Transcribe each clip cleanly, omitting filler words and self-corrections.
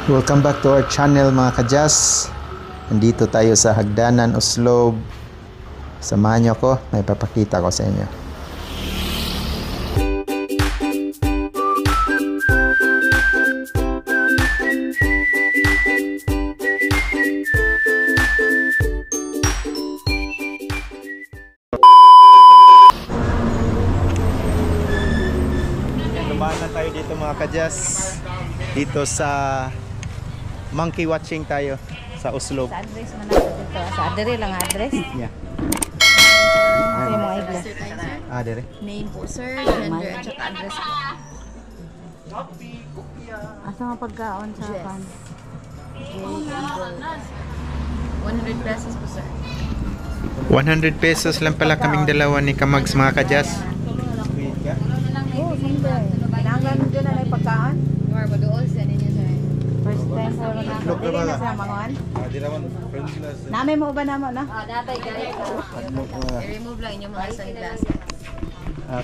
Welcome back to our channel mga kajas. Nandito tayo sa Hagdanan, Oslob. Samahan niyo ako, may papakita ko sa inyo. Lumaan na tayo dito mga kajas. Dito sa monkey watching tayo sa Oslob. Sa address man ako dito. Sa address lang address. Yeah. Ito yung mga iglas. Dire. Name po sir, gender at saka address po. Asa nga pagkaon sa pan? 100 pesos po sir. 100 pesos lang pala kaming dalawa ni Kamags mga kajas. Oo, siyempre. Kailangan doon na may pagkaon. Or ba doon sa ninyo sir? First time sa mga dili na sa manguan. Nami mo ba namo na? Datay guys. I-remove lang inyong mga sunglasses.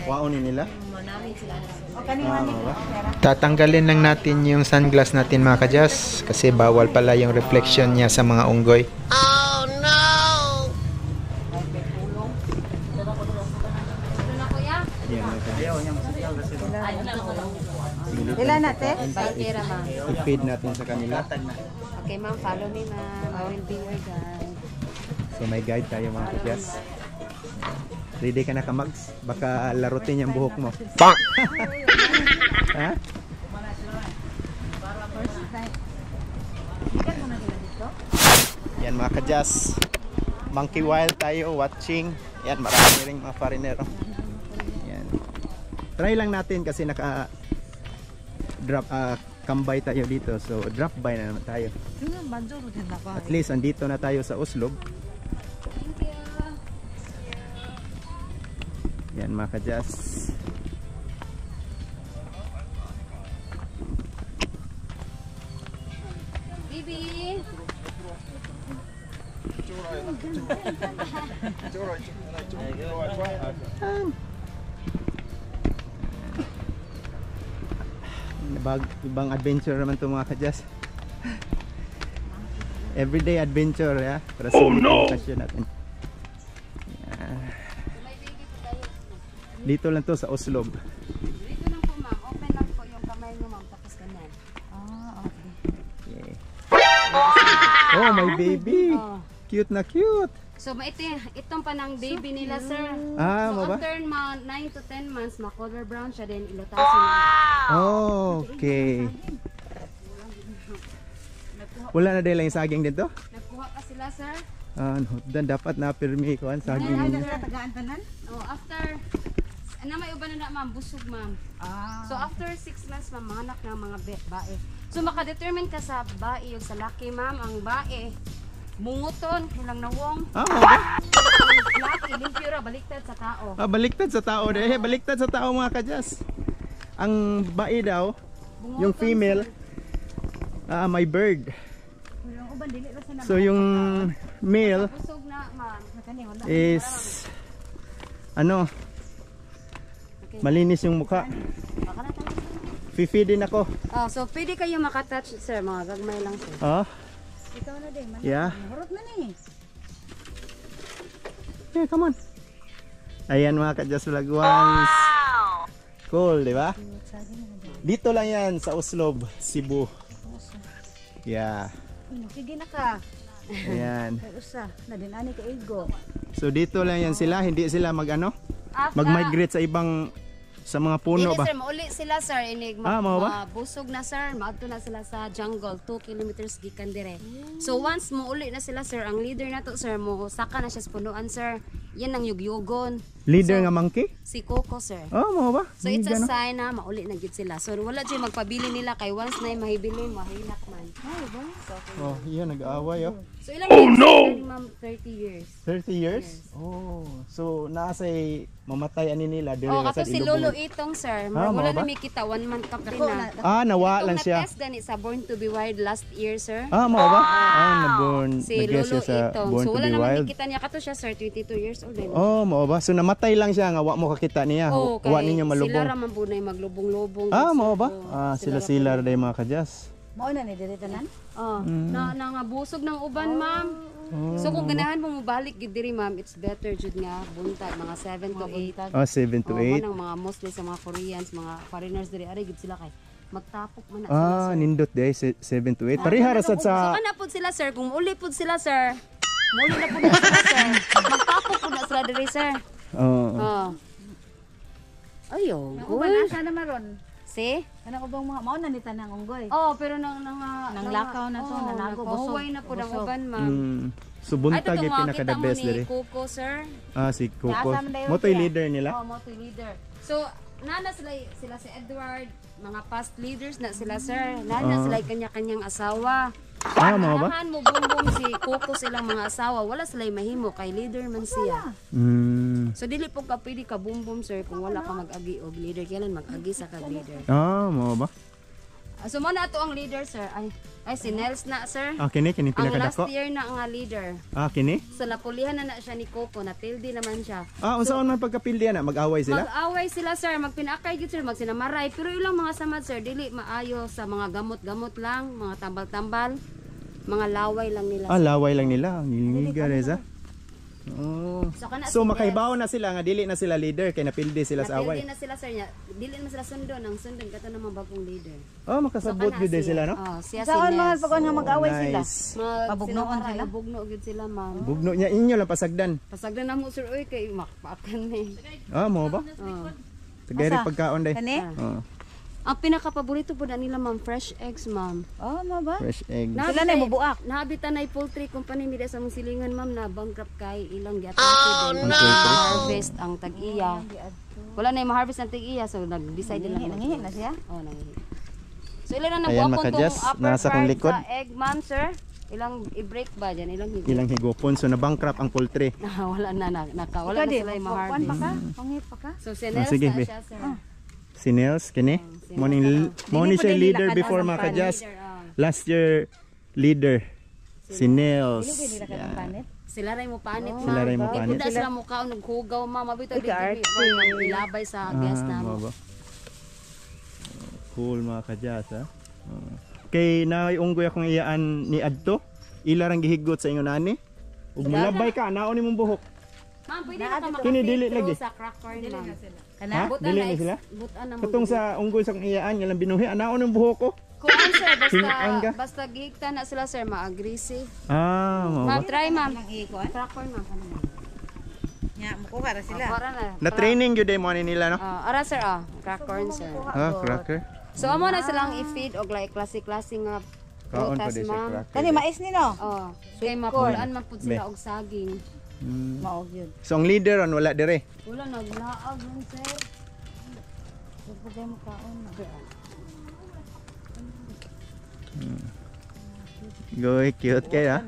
Kuhaunin nila. Namin sila na sir. O kanina ni pera. Tatanggalin lang natin yung sunglass natin mga kajas kasi bawal pala yung reflection niya sa mga unggoy. Ilan natin? Baitira ma'am. I-feed natin sa kanila. Okay ma'am, follow me ma'am. I will be your guide. So may guide tayo mga kajas. Ready ka na Kamags? Baka larutin yung buhok mo. Ha? Yan mga kajas. Monkey wild tayo watching. Yan marami ring mga foreigner. Yan. Try lang natin kasi naka drop kambay tayo dito. So drop by na naman tayo. At least andito na tayo sa Oslob. Yan mga kajas. Bibi! Ibang adventure naman to mga kajas. Everyday adventure ya. Para sa bakasyon natin. Yeah. Dito lang to sa Oslob. Dito lang po ma'am. Open lang po yung kamay niyo ma'am. Tapos ganyan. Okay. Oh, my baby. Cute na cute. So itong pa ng baby nila sir. Ah, So mo ba? after 9 to 10 months, ma-color brown siya din ilutasin na. Okay. Wala na dahil yung saging dito? Nagkuha pa sila sir. Dan dapat na pirmi ko ang saging niya. Tagaan tanan? Oh, after may uban na ma'am, busog ma'am. So after 6 months ma'am, manganak ng mga bae. So makadetermine ka sa bae o sa laki ma'am, ang bae munguton, ilang nawong. Mo ba? Laki, limpyo ra, baliktad sa tao. Baliktad sa tao dahil. Baliktad sa tao mga kajas. Ang bae daw, yung female, may bird. Yung uban dili ra sa So yung male Busog na ma'am. is malinis yung mukha. Baka na tayo. Fifi din ako. Oh, so pwede kayo makatouch sir, mga gagmay lang sir. Ikaw na din. Yeah. Hurot na ni. Yeah, come on. Ayan mga kajas vlog ones. Cool, di ba? Dito lang yan sa Oslob, Cebu. Yeah. Sige na ka. Ayan. Kay usa na din ani ka ego. So dito lang yan sila, hindi sila mag-migrate sa ibang sa mga puno ba? Sir, mauli sila sir, inig Mao ba? busog na sir, maadto na sila sa jungle, 2 kilometers gikan dire. So once mauli na sila sir, ang leader nato sir mo saka na siya sa punuan sir. Yan ang yugyugon. Leader nga monkey? Si Coco sir. Mo ba? So it's a sign na mauli na gid sila. So wala jud magpabili nila kay once na mahibili mahinak man. Ay ba? So, Iyan nag-aaway so ilang years? No! Ma'am, 30 years. 30 years? So nasa mamatay ani nila dire Kato sa si Lolo Itong sir. Wala ba? na may kita 1 month kap na. Nawa lang siya. Na-test gani sa Born to be Wild last year sir. Mo ba? Na-born. Si Lolo sa Itong. Born So to wala be naman Wild. kita niya kato siya sir, 22 years old din. Mo ba? So namatay lang siya nga wa mo kakita niya. Wa ninyo Sila malubong. ra man po na maglubong-lubong. Mo ba? Sila-sila ray mga kajas. Mao na ni diri tanan. Oh, na nangabusog ng uban, ma'am. So kung ganahan mo mobalik gid diri, ma'am, it's better jud nga buntag mga 7 to 8. Oh, 7 to 8. Manang mga mostly sa mga Koreans, mga foreigners diri ari gid sila kay magtapok man na Ah, sila. nindot day 7 to 8. Pareha ra sad So sa kana pud sila, sir, kung uli pud sila, sir. Muli na pud na sila, sir. Magtapok pud na sila diri, sir. oh. Oh. Ayo, Uban asa na maron. See? Kana ubang mga mao na ni tanang unggoy. Oh, pero nang Nanglakaw na to, nanago, busog. Huway na po ng Busog. uban, ma'am. So buntag Ay, yung pinaka the best ni diri. Coco, sir. Ah, si Coco. Nasa man dayon Mo to'y siya. leader nila. Oh, moto leader. So, nana sila si Edward, mga past leaders na sila, sir. Nana sila kanya-kanyang asawa. Ah, mao ba? Kanahan mo bumbong si Coco silang mga asawa. Wala sila mahimo kay leader man siya. Mm. So, dili po ka pwede ka bumbong, sir, kung wala ka mag-agi og leader. Kailan mag-agi sa kag-leader. Ah, mao ba? So, mo na ito ang leader, sir. Ay si Nels na, sir. Ah, kini Ang last pinakadako. year na nga leader. Ah, kini? So napulihan na siya ni Coco, napildi naman siya. Ah, unsaon man pagkapildi ana, mag-away sila? Mag-away sila, sir, magpinakay gid sir, magsinamaray, pero ilang mga samad, sir, dili maayo sa mga gamot-gamot lang, mga tambal-tambal, mga laway lang nila. Ah, laway lang nila. Ang iliga reza. Oh. So makaibaw na sila nga dili na sila leader kay napildi sila sa away. Napildi na sila, sir, niya. Dili na sila sundon, ang sundon kato naman bagong leader. Oh, makasabot kana gyud sila, no? Oh, siya si Saan man Nels. pag nga mag-away sila? Nice. Pabugnoon sila? Bugno gid sila, ma'am. Bugno niya inyo lang pasagdan. Pasagdan na mo, sir, oy, kay makpaakan ni. Ah, mo ba? Oh. Tagay Asa? pagkaon day. Kani? Oh, Ang pinaka-paborito po na nila, ma'am, fresh eggs, ma'am. Oh, mo ba? fresh egg. Sila na mubuak. Nahabitan na poultry company nila sa mong silingan, ma'am, na bankrupt kay ilang giatake din. Harvest ang tag-iya. Wala na yung ma-harvest ang tag-iya, so nag-decide nila. Nangihi na siya. Oh, nangihi. So ilan na Ayan, nabuapon makadyas. tong upper Nasa kong part likod. sa egg, ma'am, sir? Ilang i-break ba dyan? Ilang higit? Ilang higopon so na-bankrupt ang poultry. Wala na, wala na sila yung Kuan pa ma-harvest. ka? Pangit pa ka? So sinels sige, na be. siya, sir. Si Nels kini. Mo ni siya leader before makadyas. Leader, Last year leader. Si Nels. Dili nila ka ng panit. Sila ray mo panit, ma'am. Sila ray mo Di panit. kuda sila mukha naghugaw, ma'am. Mabito di Arte. ilabay sa guest na mo. mo ba? Cool mga kadyas ha. Kay naunggoy akong iyaan ni Adto. Ilarang gihigot sa inyo nani. Ug mulabay ka naon nimong buhok. Ma'am, pwede na ka Kini dili lagi. sa cracker ma'am. Kana? Ha? Dili na sila? Butan na mo. Katong sa unggoy sa akong iyaan nga lang binuhi anaon ang buhok ko. Kung ano, sir, Hingaan ka? basta gigta na sila, sir, ma-aggressive. Ah, mo ba? Ma'am, try, ma'am. Ang ikuan. Cracker, ma'am. Ano na? Nya, mukuha ra sila. Para na. Na training gyud mo ni nila no? Ara, sir, cracker, sir. Ah, cracker. So, amo na silang i-feed og like klase-klase nga Kaon pa prutas, di siya ma'am. cracker. Kani mais ni no? Oh, kay mapulaan man pud sila og saging. Mao gyud. So ang leader on wala dire. Wala naglaag nun, sir. Pagpagay mo kaon na. Goy, cute kayo ha.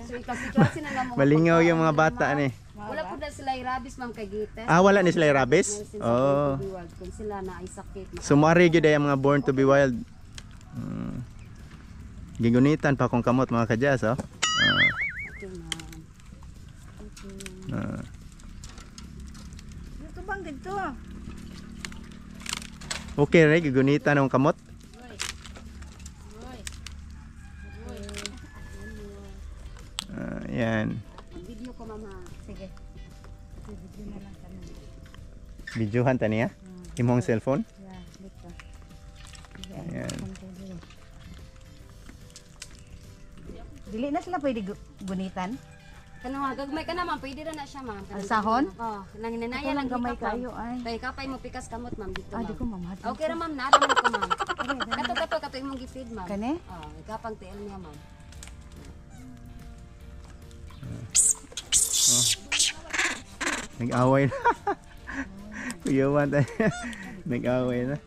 So, klase-klase na lang mga Malingaw pagkaon yung mga nila, bata ma'am. ni. Wala po na sila rabies, ma'am, kay Gites. Ah, wala ni sila yung rabies? Oh. Kung sila na ay sakit. So mari gyud ay ang mga born to be wild. Gigunitan pa kung kamot mga kadyas oh. Okay, ma'am. Dito bang dito? Okay ray gigunitan ang kamot. Yan. Video ko, mama. Sige. Video na lang kami. Videohan ta niya. Imong cellphone. Yeah, dito. Ayan. Dili na sila pwede gunitan. Kano nga, gagmay ka naman. Pwede rin na siya, ma'am. Ang sahon? Oo. Nanginanaya Ako lang lang gamay hikap, ma'am. kayo ay. Kaya kapay mo pikas kamot, ma'am. Dito, Ah, di ko ma'am. mamahal. Okay ra, ma'am. Naraman ko, ma'am. Kato imong gi-feed, ma'am. Kani? Oo. Ikapang TL niya, ma'am. Nag-away na. Kuyawan tayo. Nag-away na.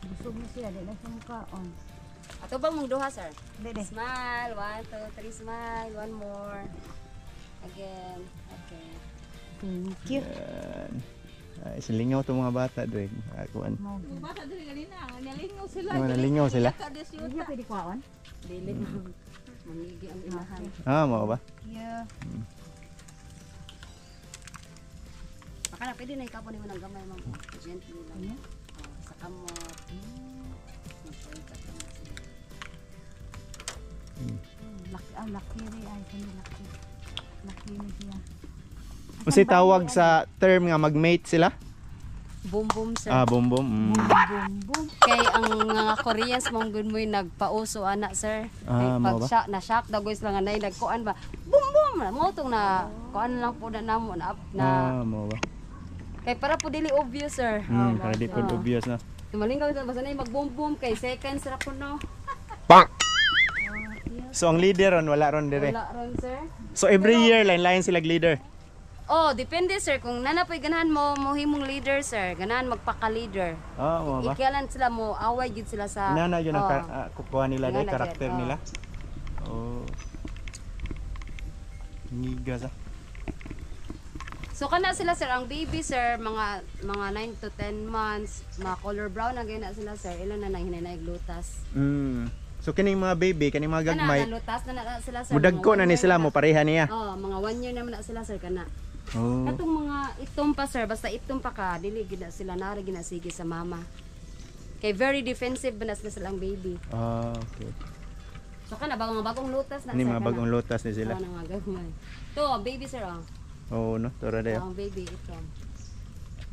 Busog na sila, di na siya mukhaon. Ato bang mong duha, sir? Dili. Smile. 1, 2, 3, smile. One more. Again. Okay. Thank you. Yan. Ay, silingaw to mga bata doy. Akuan. Bata dili galina, nalingaw sila. Nalingaw sila. Hindi pwede kuhaon. Dili, ma'am. Mangigi ang ilahan. Ah, mo ba? Yeah. Baka na, pwede na ikapon mo ng gamay, ma'am. Gently lang. Sa kamot. Magpahit ka na sila. laki rin. Ay, hindi laki. Laki na siya. Kasi tawag sa term nga mag-mate sila? Boom boom sir. Ah, boom boom. Bum. Kay ang mga Koreans mong good mo nagpauso ana sir. Kay Ah, pag mao ba? na shock daw guys lang anay nagkuan ba. Boom boom. Mo tong na kuan lang po na namo na Ah, mo ba? kay para po dili obvious sir. Para di po obvious na. Malingkaw sa basta na mag boom boom kay seconds ra po no. So ang leader ron wala ron dire. Wala ron sir. So every year lain-lain sila leader. Oh, depende sir kung nanapoy ganahan mo mohimong leader sir, ganahan magpaka-leader. Ah, mo ba? Ikialan sila mo away gid sila sa Inana yun ang oh. kukuha nila dahil Inana karakter yun, nila. Oh. Ngiga sa. So kana sila sir, ang baby sir mga 9 to 10 months, mga color brown na gina sila sir, ilan na nang hinay glutas. So kining mga baby, kining mga gagmay, Kana lutas na sila sir. mudag ko na ni sila mo pareha niya. Oh, mga 1 year naman na sila sir kana. Oh. Katong mga itom pa sir, basta itom pa ka, dili gina sila nara ginasige sa mama. Kay very defensive ba na sila ang baby. Ah, okay. So kana bagong lutas na Ini sir. mga bagong lotas ni sila. Oh, mga gagmay. To, baby sir oh. Oh, no, tora dayo. Ang baby itom.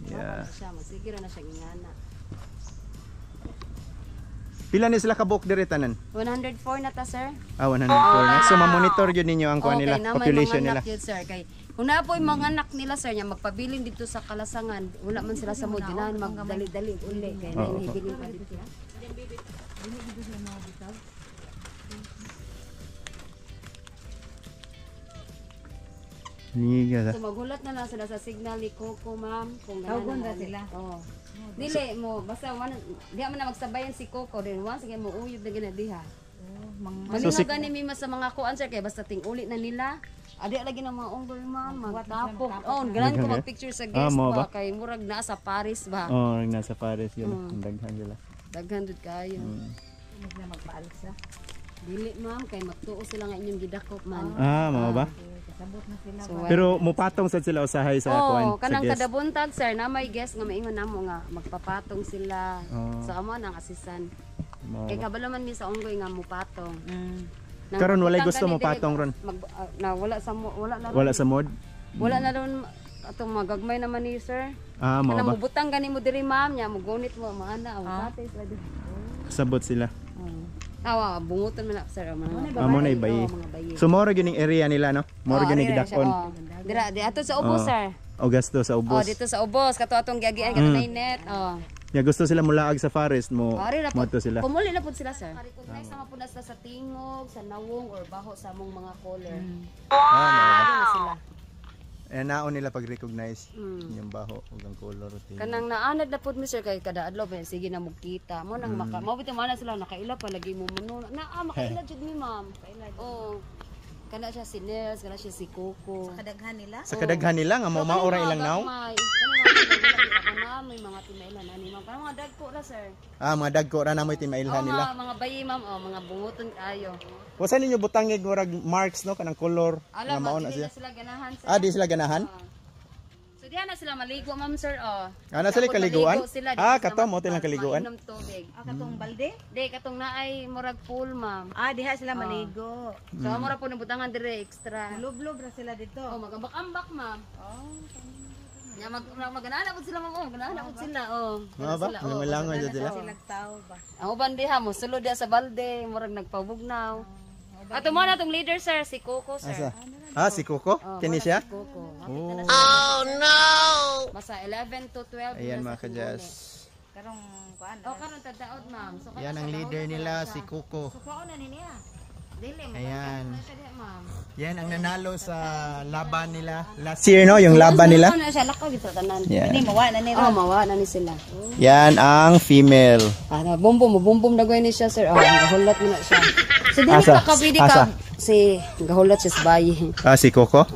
Yeah. Siya, masigiro na siya ingana. Pila ni sila kabuk diri tanan? 104 na ta sir. Ah, 104 na. So ma-monitor yun ninyo ang kuha nila, na may population mga nila. anak yun, sir. Kay, kung na po yung mga anak nila sir, niya magpabilin dito sa Kalasangan, wala man sila sa mood, ginahan magdali-dali uli. Kaya nahihibilin pa dito. Ngiga sa. So maghulat na lang sila sa signal ni Coco, ma'am. Kung Tawgon ganahan ba sila? Oo. Dili mo, basta di man na magsabayan si Coco, then once again mo uyod na ginadiha. So, Malinaw gani mi sa mga kuan sir kay basta ting-uli na nila. Adi lagi ng mga unggoy ma'am, magtapok. Oh, ganan ko mag-picture sa guest mo ba ba? kay murag naa sa Paris ba. Oh, nasa Paris yun. Ang daghan sila. Daghan dud kayo. Hindi na magpaalis ha. Dili ma'am kay magtuo sila nga inyong gidakop man. Ah, mo ba? Kasabot na sila. So, Pero mupatong sad sila usahay sa kuan oh, sa kanang guest. kada buntag sir na may guest nga maingon namo nga magpapatong sila. Oh. So amo nang asisan. Mo Kay ba? kabalo man mi sa unggoy nga mupatong. Nang Karon walay butang gusto gani mo dili, patong ron. na wala sa wala na Wala sa mod? wala na ron atong magagmay naman ni sir. Ah, mo Kanang ba? mubutang gani mo diri ma'am nya mo gunit mo maana ang patay sila diri. Sabot sila. Awa bunguton man na sir mga Amo na ibayi. mga bayi. So moro gyud area nila no? Moro gyud gidakon. Dira di ato sa ubos sir. O gasto sa Oh, ubos. dito sa ubos kato atong giagian kato na net. Oh. Ya gusto sila mulaag sa forest mo. Ari na po. Moto sila. Pumuli na po sila sir. Recognize na po na sila sa tingog, sa nawong or baho sa among mga color. Ari na sila. Eh naon nila pag-recognize yung baho ug ang color routine. Kanang naanad na pud mi sir kay kada adlaw pa sige na mugkita. Mo nang mao bitaw man sila nakaila pa lagi mo muno. Makaila jud mi ma'am. Oh. Kana siya si Nels, kana siya si Coco. Sa kadaghan nila. Sa kadaghan nila nga maura ilang naw. May mga timailan ani ma'am. Parang mga dagko ra sir. Ah, mga dagko ra na mo'y timailhan nila. Mga bayi ma'am, mga bunguton kayo. Wasa ninyo butangig murag marks no kanang color nga Alam mao mo, na hindi siya. na sila ganahan sir. Ah, di sila ganahan? So diyan na sila maligo ma'am sir oh. Ah, na sila Tapos kaliguan? maligo sila, Ah, di kato sila mo tilang kaliguan. mainom tubig. Katong balde? Di katong naay murag pool ma'am. Diha sila maligo. So mura po nabutangan dire extra. Lublob ra sila dito. Oh, magambak-ambak ma'am. Nya maganahan po sila ma'am. Oh, ganahan po sila oh. Mga ba? Lumalangoy dyan sila. Sila tao ba? Ang uban diha mo sulod diha sa balde, murag nagpabugnaw. Ato mo na tong leader sir, si Coco sir. Asa? Ah, si Coco? Kini siya? Si Coco. Oh. Basta 11 to 12. Ayan na mga sa kadyas. Karong kuan. Oh, karon tadaot ma'am. So, Yan ang leader nila, si Coco. Kuan na niya. Dili mo. Ayan. Siya ma'am. Yan ang nanalo sa laban nila. Last year no, yung laban nila. Ano siya lakaw dito tanan. Yan. mawa na nila. Oh, mawa na ni sila. Yan ang female. Ano, bumbum dagway ni siya sir. Oh, gahulat mo na siya. So dili Asa? ka kabidi Asa? ka si gahulat siya sa bayi. Ah, si Coco?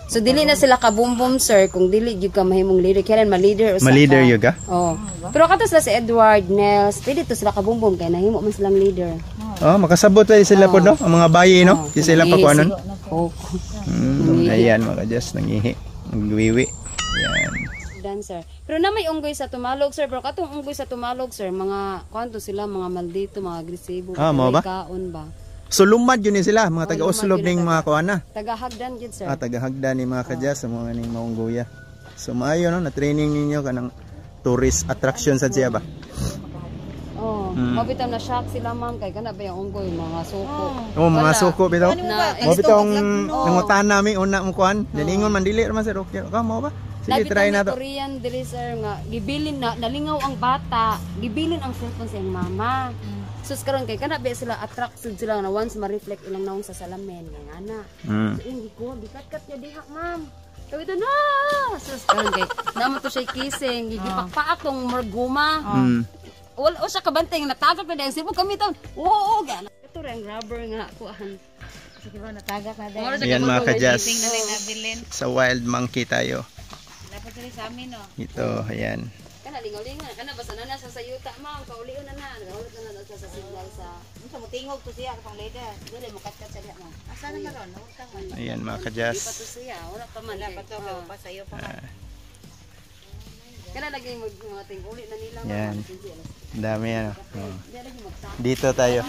So dili na sila ka bumbum sir kung dili gyud ka mahimong leader kailan ma-leader usa ka. Ma-leader yun ka? Oh. Pero kato sila si Edward, Nels, pwede to sila ka bumbum kay nahimo man silang leader. Oh, makasabot tayo sila po no? Ang mga bayi no? Di sila pa po anon? Oh. Ayan mga kadyas, nangihi. Nagwiwi. Yan. Dancer. Pero na may unggoy sa tumalog sir, pero katong unggoy sa tumalog sir, mga kanto sila mga maldito, mga agresibo, Ah, mo ba? kaon ba. So lumad yun sila, mga taga lumad Oslob yun ning na mga kuana. Taga-hagdan gid sir. Tagahagdan ni mga kadyas sa mga ning maunggoya. So maayo no, na training ninyo kanang tourist attraction sa siya ba? Oh, mabitaw na shock sila ma'am kay kana ba yung unggoy mga suko. Oh, mga suko bitaw. Mo bitaw ang nangutan nami una mo kuan. Diningon man dili man sir, okay ka mo ba? Sige, try na to. Korean dili sir nga gibilin na nalingaw ang bata, gibilin ang cellphone sa iyang mama. Sus karon kay kana ba sila attracted sila na once ma-reflect ilang naong sa salamin nga ana. So hindi ko bikat-kat niya diha ma'am. Sabi ito na! Sus karon kay naman to siya kissing, gigipakpa akong marguma. Wala siya kabantay nga natagak na dahil sipog kami taon. Oo, gana. Ito rin rubber nga kuan. Sige ba natagak na dahil. Ayan mga kadyas. na rin nabilin. Sa wild monkey tayo. Dapat sila sa amin no. Ito, ayan. Kana lingaw-lingaw, kana basta na sa sayuta ma'am, kaulion na na. Kaulit na na sa signal sa. Unsa mo tingog to siya pang leader. Dili mo katkat sa diha ma'am. Asa na karon? Utang man. Ayan mga Di pa kadyas. to siya, wala pa man. Dapat to pa sayo pa man. Kana lagi mo mga tinguli na nila Yan. ma'am. Dami ano. Di lagi magta. Dito tayo.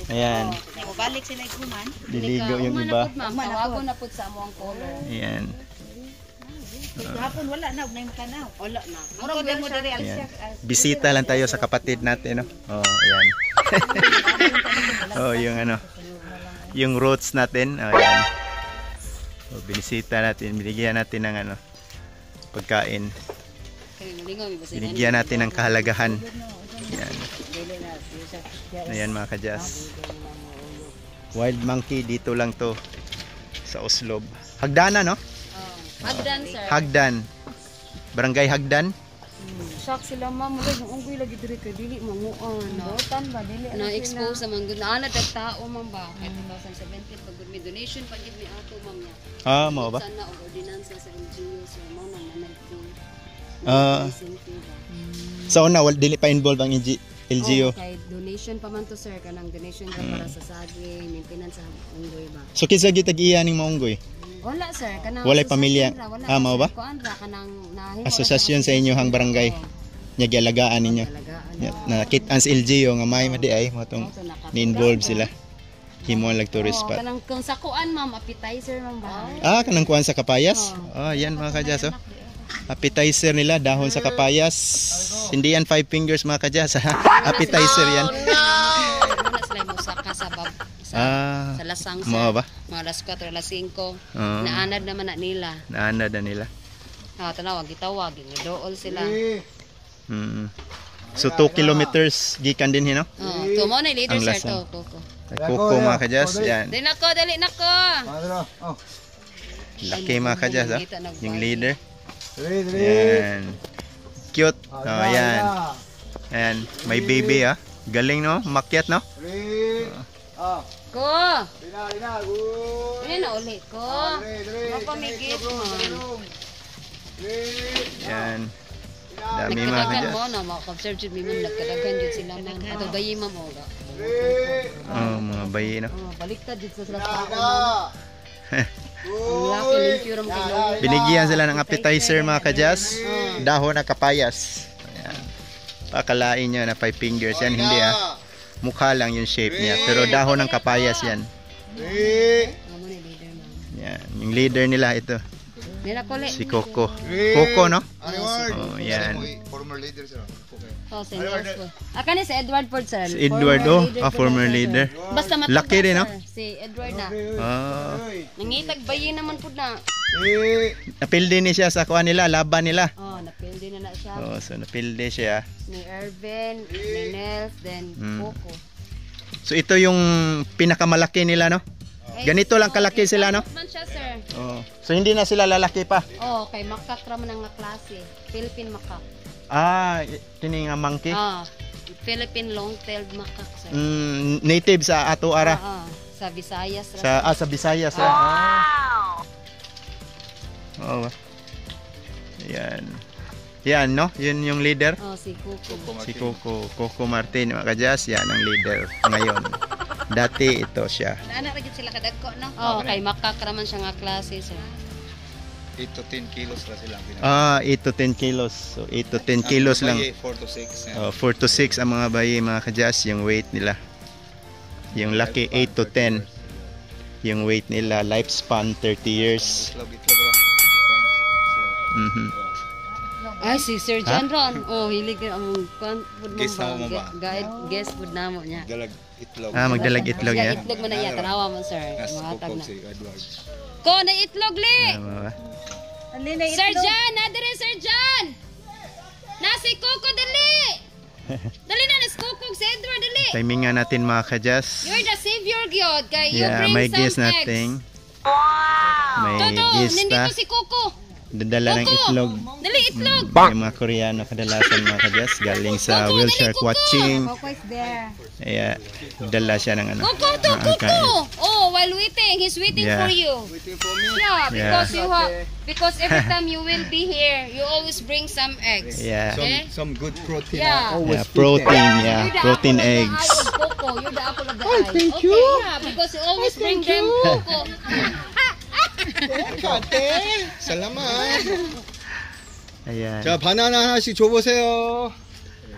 Ayan. Mo balik sila iguman. Diligo yung iba. Tawagon na pud sa amo ang color. Ayan. Hapon wala na og nang kanaw. Wala na. Murag mo diri Ayan. Bisita lang tayo sa kapatid natin, no? Oh, ayan. Oh, yung ano. Yung roots natin. Oh, ayan. Oh, binisita natin, binigyan natin ng ano, pagkain. Binigyan natin ng kahalagahan. Ayan. Ayan mga kadyas. Wild monkey dito lang to sa Oslob. Hagdana, no? Hagdan sir. Hagdan. Barangay Hagdan. Shock sila ma'am, wala yung unggoy lagi diri kay dili manguan. Butan ba dili Na expose sa mga naanad ang tao ma'am ba. Kay 2017 pag may donation pa gid ni ato ma'am niya. Ah, mao ba? Sana og ordinansa sa NGO so mao nang manay ko. Sa una, dili pa involved ang LGU. Kay donation pa man to sir kanang donation ra para sa saging, maintenance sa unggoy ba. So kinsa gitag iya ning maunggoy? Wala sir, kanang Walay pamilya. Mao ba? Kuan ra kanang nahimo. Asosasyon sa inyo hang barangay. Nya gialagaan ninyo. Nakit-an sa LGU nga may madi ay mo tong ni-involve sila. Himo lag tourist spot. Kanang kung sa kuan ma'am appetizer ma'am ba. Ah, kanang kuan sa kapayas. Oh, yan mga kadyas. Oh. Appetizer nila, dahon sa kapayas. Hindi yan 5 fingers mga kadyas. Appetizer yan. Wala sila mo sa kasabab. Sa lasang mo ba? Mga alas 4, alas 5. Naanad naman na nila. Naanad na nila. Tanawag, gitawag. Dool sila. So 2 kilometers gikan din hino? Tumo na leader Ang sir lasang. to. Kuko. Kuko mga kadyas. Yan. Dali nako. Laki mga kadyas. Yung leader. Yan. Cute. Oh, yan. Ayan. May baby ah. Galing no? Makyat no? Ko. Ini na ulit ko. Mapamigit mo. Yan. Dami mga Nagkadagan kadyas. mo na maka-observe jud mi man nagkadagan jud sila man. Ato bayi ma'am o. Oh, mga bayi no? Baliktad jud sa sila tao. Ang laki limpyo ra mo kay Lord. Binigyan sila ng appetizer mga kadyas. Dahon na kapayas. Ayan. Pakalain nyo na 5 fingers yan. Hindi ah. Mukha lang yung shape niya. Pero dahon ng kapayas yan. Amo ni leader ma'am. Yan. Yung leader nila ito. Nila ko Si Coco. Coco no? Oh, yan. Former leader sir. Oh, si Edward. Kani si Edward Ford sir. Si Edward oh. Former leader. Basta matanda. Laki rin no? Si Edward na. Oh. Nangitag bayi naman pud na. Napildi ni siya sa kuha nila. Laban nila. Oh, napildi na siya. Oh, so napildi siya. Ni Ervin, ni Nels, then Coco. So ito yung pinakamalaki nila no? Ganito lang kalaki sila no? Man siya sir. Oh. So hindi na sila lalaki pa. Oh, kay makak ra man nga klase. Philippine makak. Ah, kini nga monkey. Philippine long-tailed makak sir. Native sa ato ara. Sa Visayas ra. Sa Visayas. Wow. Oh. Yan. Yan no? Yun yung leader. Oh, si Coco. Si Coco Martin mga kadyas, yan ang leader ngayon. Dati ito siya. Ana ra gid sila kadagko no. Oh, kay makak ra man siya nga klase sir. 8 to 10 kilos na sila. 8 to 10 kilos. So 8 to 10 kilos lang. 4 to 6. 4 to 6 ang mga bayi mga kadyas, yung weight nila. Yung laki 8 to 10. Yung weight nila, lifespan 30 years. Itlog lang. Mhm. Ay, si Sir John Ron. Oh, hilig ang Guess na mo ba? Guess food na mo niya. Dalag itlog. Magdalag itlog Siya, ya. itlog mo na iya. Tanawa mo, sir. Nas Mga tag kukog na. si Edward. Ko, na itlog, li! Tama ba? Sir John! Nadire, Sir John! Nasi Coco, dali! Dali na, nas Coco, si Edward, dali! Timingan natin mga kajas. You're the savior, Gyod. Kaya you Yeah, bring may some gis eggs. natin. May Toto, gis nandito pa. si Coco. Dadala ng Coco! itlog. Dali, itlog! Yung mga Koreano kadalasan mga kajas. Galing sa whale shark watching. Coco is there. Kaya dala siya ng ano. Coco, to, ng Coco! Oh, while waiting, he's waiting Yeah. for you. Waiting for me. Yeah, because Yeah. you have, because every time you will be here, you always bring some eggs. Yeah. Okay? Some good protein. Yeah. Yeah, protein, yeah, You're the protein apple of the eggs. eye of Coco. You're the apple of the eye. Thank you. Yeah, because you always bring them Coco. Salamat. Ayan. 자, 바나나 하나씩 줘보세요.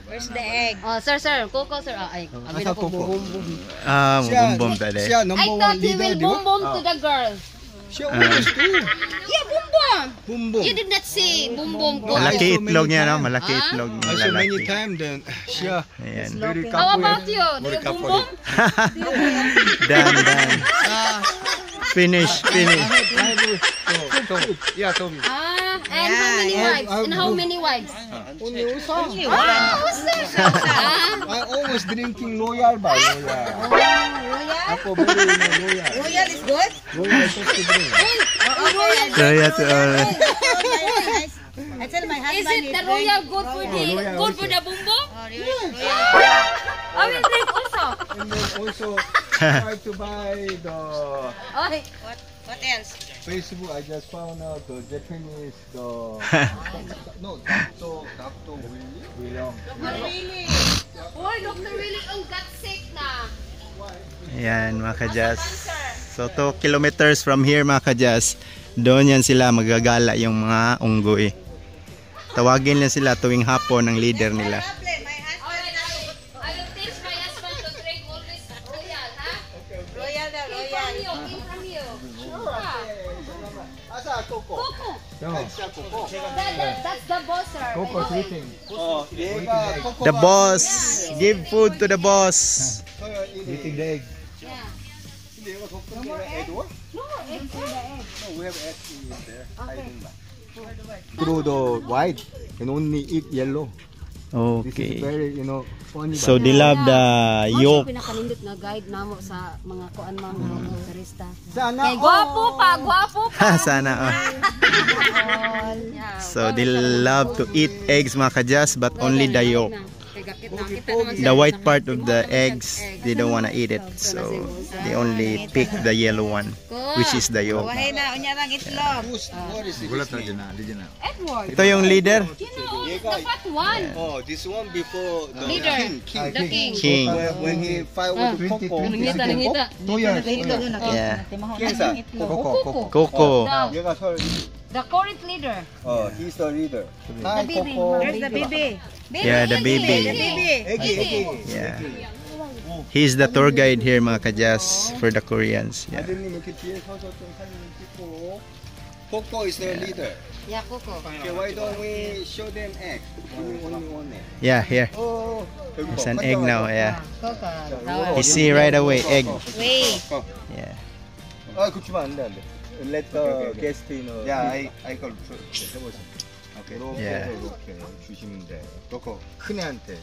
Where's the egg? Oh, sir, coco, sir. Ay, abi na ko Coco. Bumbum tadi. 시아 I 넘버 thought 원 he 리더 will 리더. boom boom to the girl. 시아 always do. Yeah, boom boom. Boom boom. You did not say boom boom go. Malaki so many itlog niya, no? times. Malaki Ah? itlog ng So many lalaki. times then 시아 Ayan. very How about you? Do you boom boom? Done. Finish. Yeah, Tommy. Ah, and how many wives? And how many wives? Only also. Ah, what's that? Ah, I always drinking Royal ba? Royal. Royal? Ako very Royal. Royal is good? Royal is supposed to drink. So yeah, to all. Nice. I tell my is husband it the royal good for the good for the boom boom? I will drink also. And then also try to buy the Okay. What else? Facebook. I just found out the Japanese no Dr. William. Boy, Dr. Willie, ang got sick na. Ayan mga kajas. So 2 kilometers from here mga kajas. Doon yan sila magagala yung mga unggoy. Tawagin lang sila tuwing hapon ng leader nila. Alright, I will teach my husband to drink always royal, ha? Royal daw, royal. Came from you. Asa Coco. Coco. No. That's the boss, sir. Coco eating. Oh, 얘가 Coco. The boss. Give food to the boss. Eating the egg. Yeah. No more egg? No, it's in the egg. No, we have egg in there. Okay. Through the white and only eat yellow. This is Okay. very, funny. So they love the yolk. Pinakalindot nga guide namo sa mga kuan mga turista. Sana Kay gwapo pa. Sana. Yeah. So they love to eat eggs mga kajas, but only the yolk. The white part of the eggs, they don't want to eat it. So they only pick the yellow one, which is the yolk. Buhay na, unya lang itlog. Edward. Ito yung leader. You know, the fat one. Oh, this one before the Leader. king. The king. King. When he fight with Coco. Nangita. 2 years. Yeah. Kinsa? Coco. Coco. 얘가 The current leader. he's the leader. The baby. Where's the baby? Yeah, the baby. Baby. Yeah. He's the tour guide here mga kajas for the Koreans. Yeah. 아드님 이렇게 뒤에 서서 좀 사진 찍고. Coco is the leader. Yeah, Coco. Okay, why don't we show them egg? Only one egg. Yeah, here. Oh, There's an egg now. Yeah. Coco. You see right away egg. Wait. Yeah. 아, 그거 주면 안 돼, 안 돼. Let the guest Yeah, I call 해보세요. 오케이. 이렇게 Yeah. 해서 이렇게 주시면 돼. 그거 큰 애한테.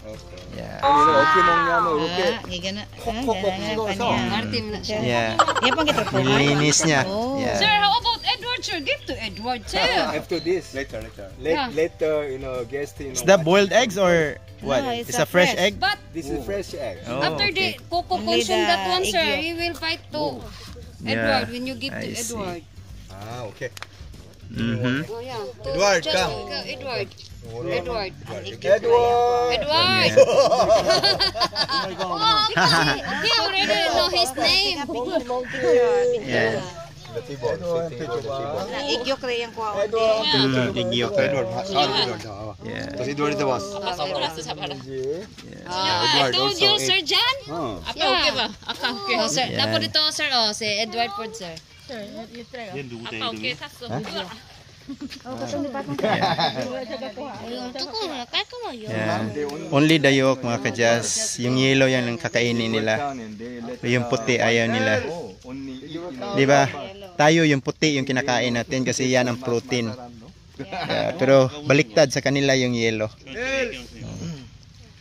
오케이. Yeah. 얘는 어떻게 먹냐면 이렇게 Gigana. 콕콕콕 찍어서. Martin na siya. Yeah. Yan pang kita po. Nilinis niya. Oh. Sir, Yeah. how about Edward, sir? Give to Edward too. After this, later. Yeah. Later, guest. Is that boiled eggs or what? No, it's It's a a fresh fresh. egg? But This is fresh egg. Oh, after okay. the Coco Only consume the that one, egg sir, yolk. he will fight to Yeah, Edward when you give to I see. Edward. 아, 오케이. Mhm. Oh yeah. To Edward, just come. Edward. Edward. Edward. Oh, he already know his name. Yeah. Igyok rin yung kuha. Igyo ka. Yeah. Edward the boss. I told you, Sir John. Okay ba? Okay. Oh, sir. Yan. Tapos dito, sir, si Edward Ford, sir. Yeah. Only dayok mga kajas. Yung yellow yan ang kakainin nila. Yung puti ayaw nila. Di ba? Tayo yung puti yung kinakain natin kasi yan ang protein. Yeah, pero baliktad sa kanila yung yellow.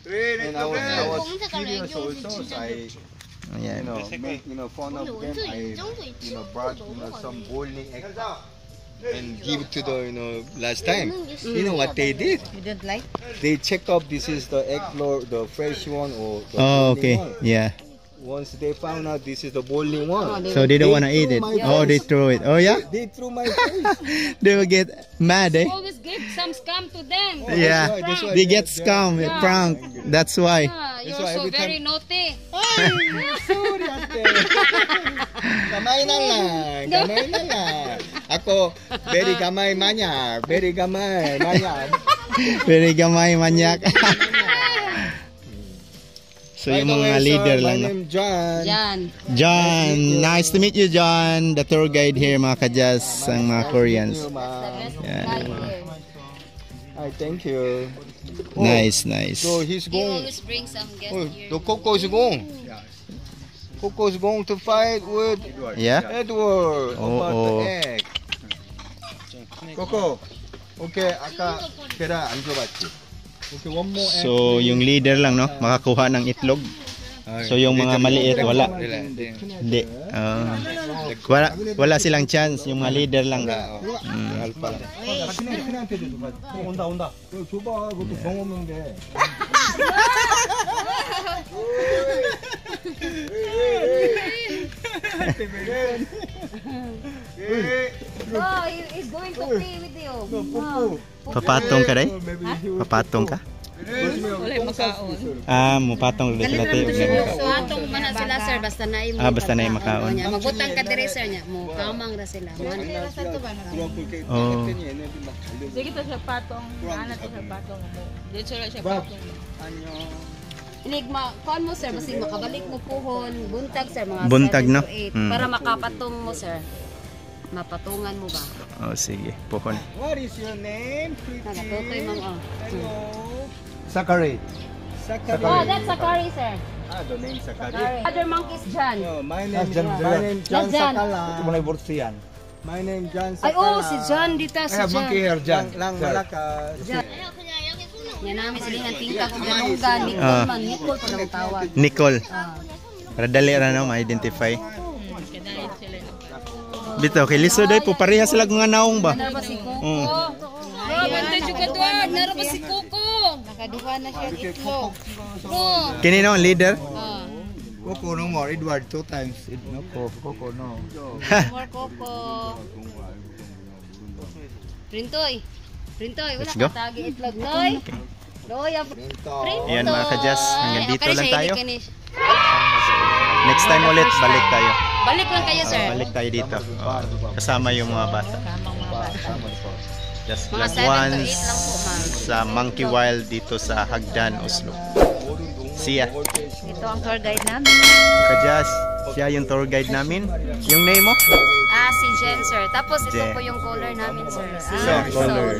And I was curious also, so I Ayan. make fun of them. I brought some boiling egg and give it to the last time. You know what they did? You don't like? They check up this is the egg the fresh one or the Oh, boiling okay. one. Yeah. Once they found out this is the boiling one, So they don't want to eat it. Oh, they throw it. Oh, yeah? they threw my face. They will get mad, eh? Always give some scam to them. Yeah. That's why They get scam, prank. That's why. You're why so every very naughty. Sorry, ate. Kamay na lang. Ako, very gamay manyak. Very gamay manyak. Very gamay, manyak. So yung mga leader My lang, no? name John. Yan. John, nice to meet you, John. The tour guide here, mga kajas, ang mga Koreans. Guy Yeah. here. I thank you. Nice, nice. So he's He going. always brings some guests Oh, here. the Coco is going. Coco is going to fight with Yeah? Edward about Oh. the egg. Coco. Okay, 아까 계란 안 줘봤지? Okay, one more egg. So yung leader lang, no? Makakuha ng itlog. So yung mga maliit, wala. Hindi. Wala silang chance. Yung mga leader lang. 온다. 줘봐. 그것도 경험인데. Oh, he's going to play with you. Papatong ka, day? Papatong ka? Mupatong ulit sila, tayo. So atong mana sila, sir, basta na imo. Basta na yung makaon. Magbutang ka diri, sir, nya. Mo kamang ra sila. Oh. Sige to siya patong. Ana to siya patong. Dito siya patong. Inig kuan mo, sir, basta makabalik mo puhon, buntag, sir, mga Buntag, 7 no? to 8 Mm. para makapatong mo, sir. Mapatungan mo ba? Oh, sige. Puhon. What is your name? Nagatutoy mo, oh. Sakari. Oh, that's Sakari, sir. The name Sakari. Sakari. Other monkeys dyan. My name John John. Sakala. My name John Sakala. Ay, oh, si John, dito, si John. here, John. Lang Malakas. Yan namin silingan, tingka kung ganunggan, Nicole man, Nicole pa lang tawag. Nicole. Para dali ra no ma-identify. Bitaw kay liso day po pareha sila mga naong ba? Nara ba si Coco? Mm. Bantay juga doon, nara ba si Coco? Nakaduha na siya itlog. Oh. Kini no leader? Coco no more. Edward 2 times. No, Coco no. More Coco. Printoy. Printoy, wala Let's go. ka tagi itlog, Noy. Noy, Ayan mga kajas, hanggang dito lang tayo. Kani. Next time ulit balik tayo. Balik lang kayo, sir. Balik tayo dito. Kasama yung mga bata. Just Mga vlog 7 to 8 lang once po, ma'am. sa Monkey Wild dito sa Hagdan, Oslo. See ya. Ito ang tour guide namin. Kajas, siya yung tour guide namin. Yung name mo? Si Jen, sir. Tapos ito Jen. po yung caller namin, sir. Si Caller.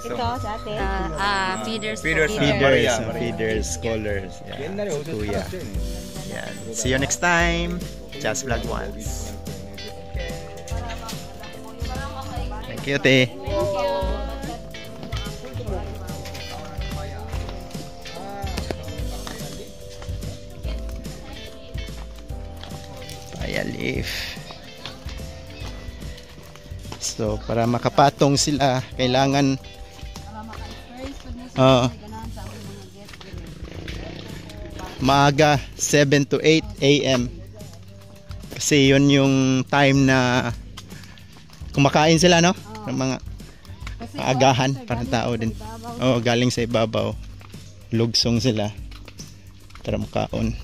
Ito sa atin. Feeders. Feeders, scholars. Yeah. Kuya. Yan. See you next time. Just vlog once. Thank you, te. Leaf. So, para makapatong sila, kailangan maaga 7 to 8 a.m. Kasi yun yung time na kumakain sila, no? Ng mga agahan, parang tao din. Oh, galing sa ibabaw. Lugsong sila para makaon.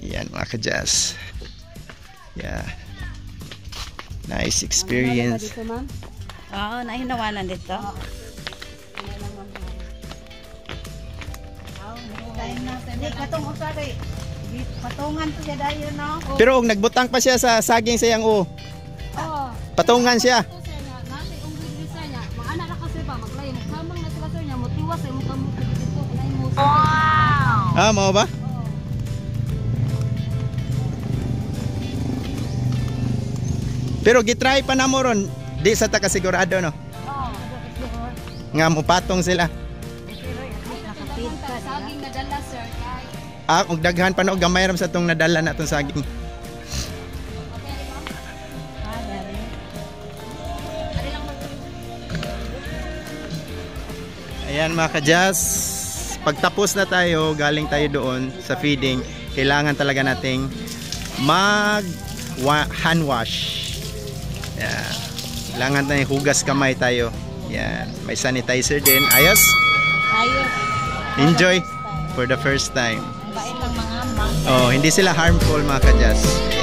Yan mga ka-jazz. Yeah. Nice experience. Dito, ma'am. Oo, nahinawanan dito. Hindi, katong usari. Patungan to siya dayo, no? Pero og nagbutang pa siya sa saging sayang Oo. patungan siya. Ito sir nga, nasi kung bibili sir niya, mga anak na kasi ba, maglayo, magkamang na sila sir niya, motiwas ay mukamot dito, kanay mo sir. Ah, mao ba? Pero gitry pa na mo ron, di sa ta kasigurado no. Nga mo patong sila. Saging na dala sir, kay. Og daghan pa no, gamay ram sa tong nadala na tong saging. Ayan mga ka-jazz, pagtapos na tayo, galing tayo doon sa feeding, kailangan talaga nating mag hand wash. Yeah. Kailangan tayong hugas kamay tayo. Yan, may sanitizer din. Ayos? Ayos. Enjoy for the first time. Bait lang mga Oh, hindi sila harmful mga ka-jazz.